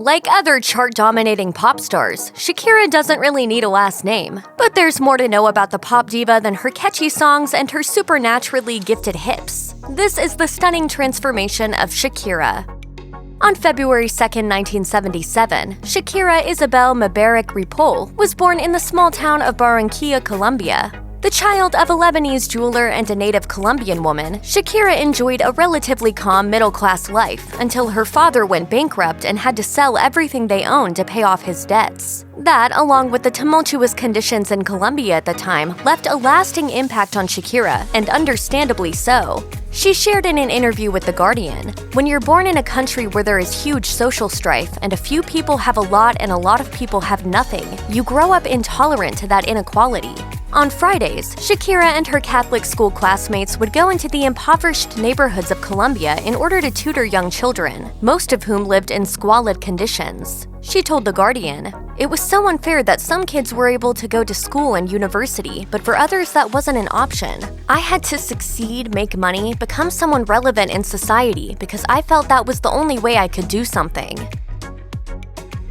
Like other chart-dominating pop stars, Shakira doesn't really need a last name. But there's more to know about the pop diva than her catchy songs and her supernaturally gifted hips. This is the stunning transformation of Shakira. On February 2, 1977, Shakira Isabel Mebarak Ripoll was born in the small town of Barranquilla, Colombia. The child of a Lebanese jeweler and a native Colombian woman, Shakira enjoyed a relatively calm middle-class life until her father went bankrupt and had to sell everything they owned to pay off his debts. That, along with the tumultuous conditions in Colombia at the time, left a lasting impact on Shakira, and understandably so. She shared in an interview with The Guardian, "When you're born in a country where there is huge social strife and a few people have a lot and a lot of people have nothing, you grow up intolerant to that inequality." On Fridays, Shakira and her Catholic school classmates would go into the impoverished neighborhoods of Colombia in order to tutor young children, most of whom lived in squalid conditions. She told The Guardian, "It was so unfair that some kids were able to go to school and university, but for others that wasn't an option. I had to succeed, make money, become someone relevant in society because I felt that was the only way I could do something."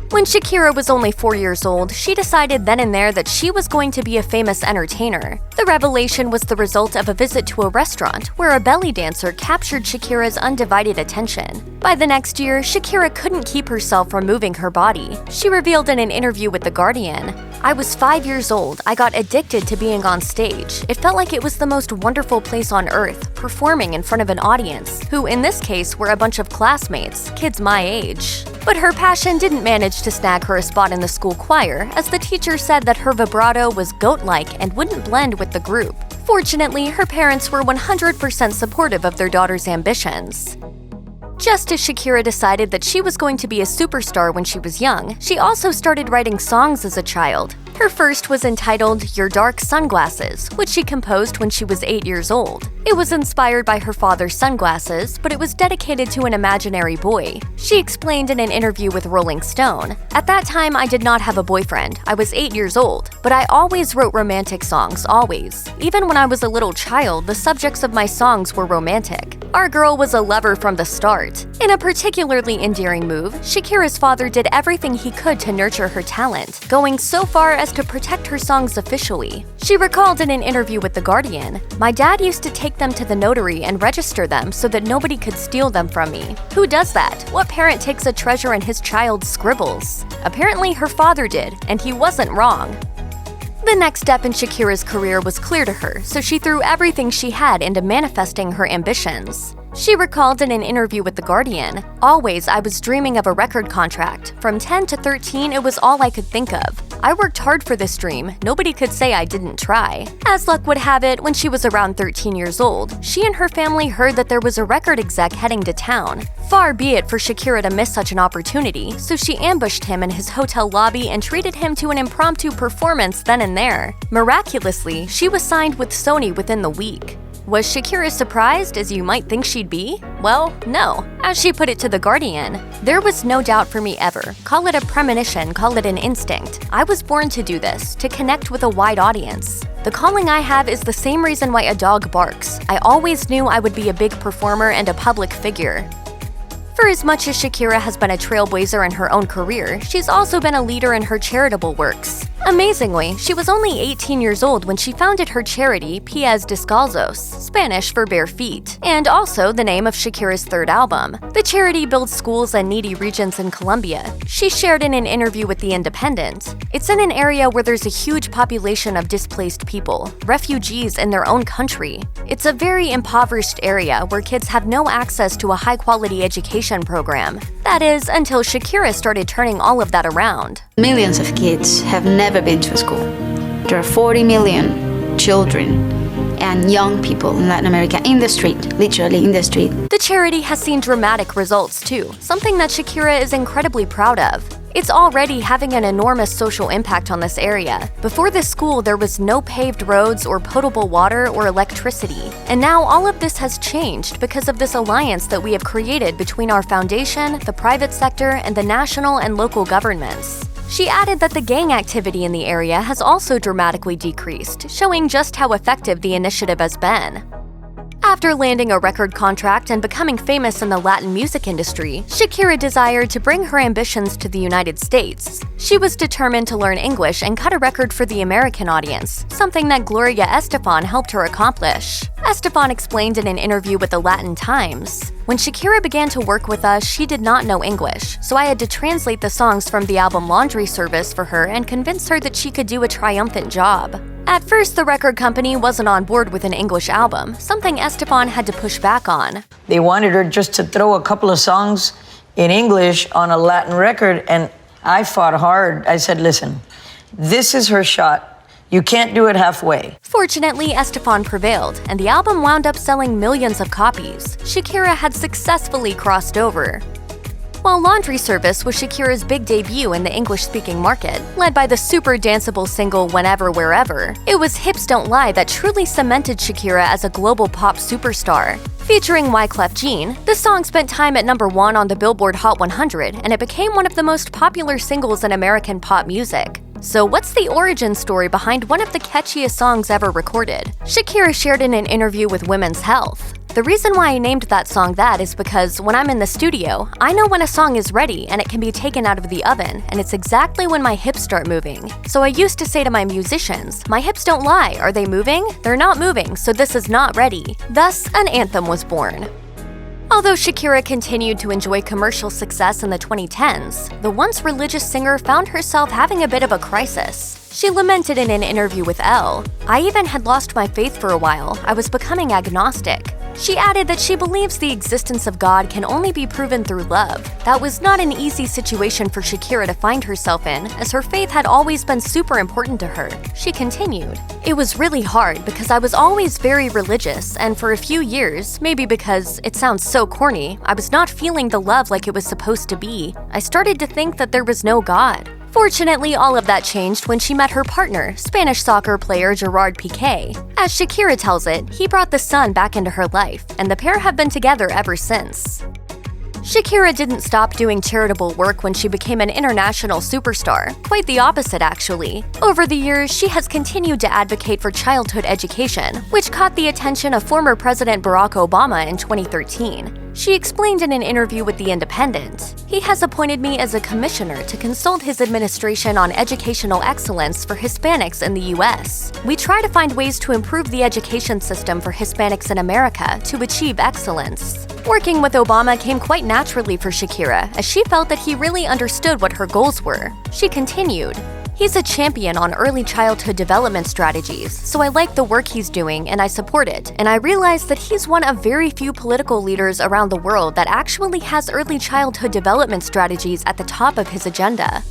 When Shakira was only 4 years old, she decided then and there that she was going to be a famous entertainer. The revelation was the result of a visit to a restaurant where a belly dancer captured Shakira's undivided attention. By the next year, Shakira couldn't keep herself from moving her body. She revealed in an interview with The Guardian, "I was 5 years old. I got addicted to being on stage. It felt like it was the most wonderful place on earth, performing in front of an audience, who in this case were a bunch of classmates, kids my age." But her passion didn't manage to snag her a spot in the school choir, as the teacher said that her vibrato was goat-like and wouldn't blend with the group. Fortunately, her parents were 100% supportive of their daughter's ambitions. Just as Shakira decided that she was going to be a superstar when she was young, she also started writing songs as a child. Her first was entitled Your Dark Sunglasses, which she composed when she was 8 years old. It was inspired by her father's sunglasses, but it was dedicated to an imaginary boy. She explained in an interview with Rolling Stone, "At that time, I did not have a boyfriend. I was 8 years old, but I always wrote romantic songs, always. Even when I was a little child, the subjects of my songs were romantic. Our girl was a lover from the start." In a particularly endearing move, Shakira's father did everything he could to nurture her talent, going so far as to protect her songs officially. She recalled in an interview with The Guardian, "My dad used to take them to the notary and register them so that nobody could steal them from me. Who does that? What parent takes a treasure in his child's scribbles? Apparently her father did, and he wasn't wrong." The next step in Shakira's career was clear to her, so she threw everything she had into manifesting her ambitions. She recalled in an interview with The Guardian, "Always I was dreaming of a record contract. From 10 to 13, it was all I could think of. I worked hard for this dream. Nobody could say I didn't try." As luck would have it, when she was around 13 years old, she and her family heard that there was a record exec heading to town. Far be it for Shakira to miss such an opportunity, so she ambushed him in his hotel lobby and treated him to an impromptu performance then and there. Miraculously, she was signed with Sony within the week. Was Shakira surprised, as you might think she'd be? Well, no. As she put it to The Guardian, "There was no doubt for me ever. Call it a premonition, call it an instinct. I was born to do this, to connect with a wide audience. The calling I have is the same reason why a dog barks. I always knew I would be a big performer and a public figure." For as much as Shakira has been a trailblazer in her own career, she's also been a leader in her charitable works. Amazingly, she was only 18 years old when she founded her charity Pies Descalzos, Spanish for bare feet, and also the name of Shakira's third album. The charity builds schools in needy regions in Colombia. She shared in an interview with The Independent, "It's in an area where there's a huge population of displaced people, refugees in their own country. It's a very impoverished area where kids have no access to a high-quality education program." That is, until Shakira started turning all of that around. Millions of kids have never been to a school. There are 40 million children and young people in Latin America in the street, literally in the street. The charity has seen dramatic results too, something that Shakira is incredibly proud of. It's already having an enormous social impact on this area. Before this school, there was no paved roads or potable water or electricity. And now all of this has changed because of this alliance that we have created between our foundation, the private sector, and the national and local governments. She added that the gang activity in the area has also dramatically decreased, showing just how effective the initiative has been. After landing a record contract and becoming famous in the Latin music industry, Shakira desired to bring her ambitions to the United States. She was determined to learn English and cut a record for the American audience, something that Gloria Estefan helped her accomplish. Estefan explained in an interview with the Latin Times, "When Shakira began to work with us, she did not know English, so I had to translate the songs from the album Laundry Service for her and convince her that she could do a triumphant job." At first, the record company wasn't on board with an English album, something Estefan had to push back on. They wanted her just to throw a couple of songs in English on a Latin record, and I fought hard. I said, listen, this is her shot. You can't do it halfway. Fortunately, Estefan prevailed, and the album wound up selling millions of copies. Shakira had successfully crossed over. While Laundry Service was Shakira's big debut in the English-speaking market, led by the super danceable single Whenever Wherever, it was Hips Don't Lie that truly cemented Shakira as a global pop superstar. Featuring Wyclef Jean, the song spent time at #1 on the Billboard Hot 100, and it became one of the most popular singles in American pop music. So what's the origin story behind one of the catchiest songs ever recorded? Shakira shared in an interview with Women's Health. "The reason why I named that song that is because when I'm in the studio, I know when a song is ready and it can be taken out of the oven, and it's exactly when my hips start moving. So I used to say to my musicians, my hips don't lie, are they moving? They're not moving, so this is not ready." Thus, an anthem was born. Although Shakira continued to enjoy commercial success in the 2010s, the once religious singer found herself having a bit of a crisis. She lamented in an interview with Elle, "I even had lost my faith for a while. I was becoming agnostic." She added that she believes the existence of God can only be proven through love. That was not an easy situation for Shakira to find herself in, as her faith had always been super important to her. She continued, "It was really hard because I was always very religious, and for a few years, maybe because it sounds so corny, I was not feeling the love like it was supposed to be. I started to think that there was no God." Fortunately, all of that changed when she met her partner, Spanish soccer player Gerard Piqué. As Shakira tells it, he brought the sun back into her life, and the pair have been together ever since. Shakira didn't stop doing charitable work when she became an international superstar. Quite the opposite, actually. Over the years, she has continued to advocate for childhood education, which caught the attention of former President Barack Obama in 2013. She explained in an interview with The Independent, "He has appointed me as a commissioner to consult his administration on educational excellence for Hispanics in the US. We try to find ways to improve the education system for Hispanics in America to achieve excellence." Working with Obama came quite naturally for Shakira, as she felt that he really understood what her goals were. She continued, "He's a champion on early childhood development strategies, so I like the work he's doing and I support it, and I realize that he's one of very few political leaders around the world that actually has early childhood development strategies at the top of his agenda."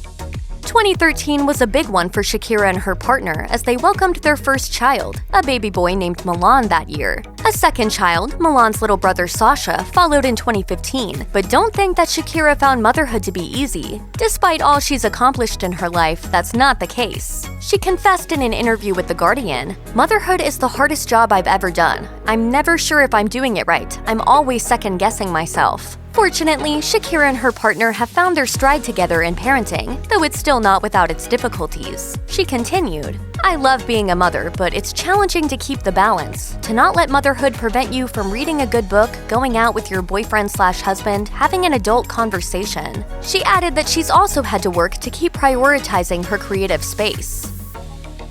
2013 was a big one for Shakira and her partner as they welcomed their first child, a baby boy named Milan, that year. A second child, Milan's little brother Sasha, followed in 2015, but don't think that Shakira found motherhood to be easy. Despite all she's accomplished in her life, that's not the case. She confessed in an interview with The Guardian, "Motherhood is the hardest job I've ever done. I'm never sure if I'm doing it right. I'm always second-guessing myself." Fortunately, Shakira and her partner have found their stride together in parenting, though it's still not without its difficulties. She continued, "I love being a mother, but it's challenging to keep the balance. To not let motherhood prevent you from reading a good book, going out with your boyfriend/husband, having an adult conversation." She added that she's also had to work to keep prioritizing her creative space.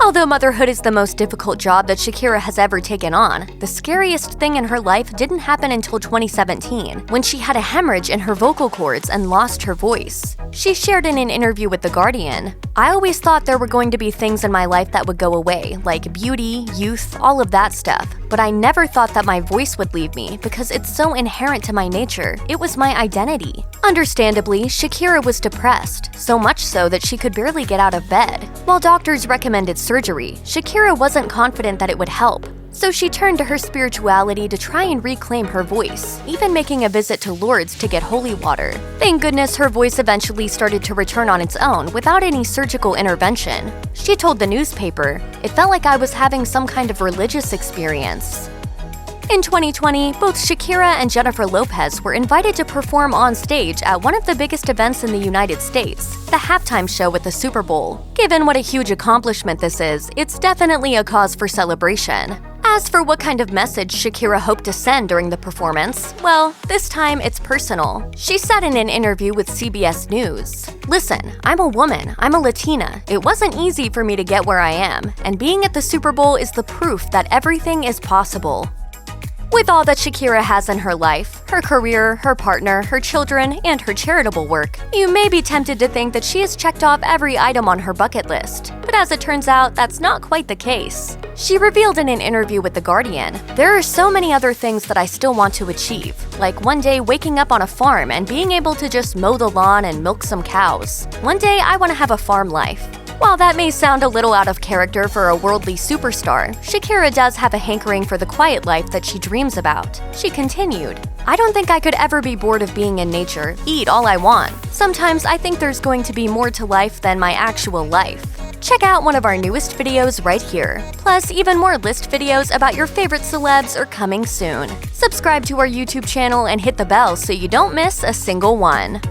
Although motherhood is the most difficult job that Shakira has ever taken on, the scariest thing in her life didn't happen until 2017, when she had a hemorrhage in her vocal cords and lost her voice. She shared in an interview with The Guardian, "I always thought there were going to be things in my life that would go away, like beauty, youth, all of that stuff. But I never thought that my voice would leave me because it's so inherent to my nature. It was my identity." Understandably, Shakira was depressed, so much so that she could barely get out of bed. While doctors recommended surgery, Shakira wasn't confident that it would help. So she turned to her spirituality to try and reclaim her voice, even making a visit to Lourdes to get holy water. Thank goodness her voice eventually started to return on its own without any surgical intervention. She told the newspaper, "It felt like I was having some kind of religious experience." In 2020, both Shakira and Jennifer Lopez were invited to perform on stage at one of the biggest events in the United States, the halftime show at the Super Bowl. Given what a huge accomplishment this is, it's definitely a cause for celebration. As for what kind of message Shakira hoped to send during the performance, well, this time it's personal. She said in an interview with CBS News, "Listen, I'm a woman, I'm a Latina. It wasn't easy for me to get where I am, and being at the Super Bowl is the proof that everything is possible." With all that Shakira has in her life, her career, her partner, her children, and her charitable work, you may be tempted to think that she has checked off every item on her bucket list. But as it turns out, that's not quite the case. She revealed in an interview with The Guardian, "There are so many other things that I still want to achieve, like one day waking up on a farm and being able to just mow the lawn and milk some cows. One day I want to have a farm life." While that may sound a little out of character for a worldly superstar, Shakira does have a hankering for the quiet life that she dreams about. She continued, "I don't think I could ever be bored of being in nature, eat all I want. Sometimes I think there's going to be more to life than my actual life." Check out one of our newest videos right here. Plus, even more list videos about your favorite celebs are coming soon. Subscribe to our YouTube channel and hit the bell so you don't miss a single one.